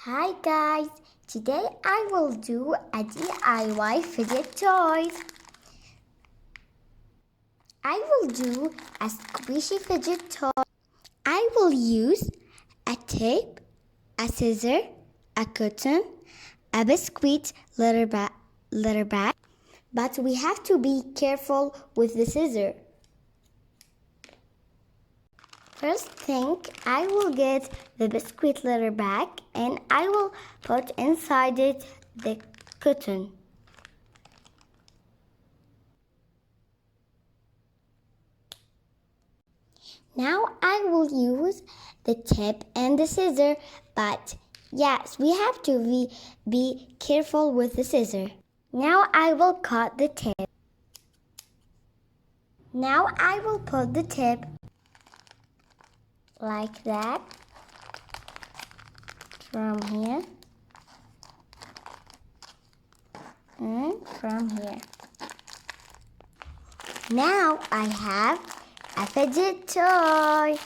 Hi guys, today I will do a DIY fidget toys. I will do a squishy fidget toy. I will use a tape, a scissor, a cotton, a biscuit litter bag, but we have to be careful with the scissor. First thing, I will get the biscuit litter bag and I will put inside it the cotton. Now I will use the tip and the scissor, but yes, we have to be careful with the scissor. Now I will cut the tip. Now I will put the tip like that from here and from here. Now I have a fidget toy.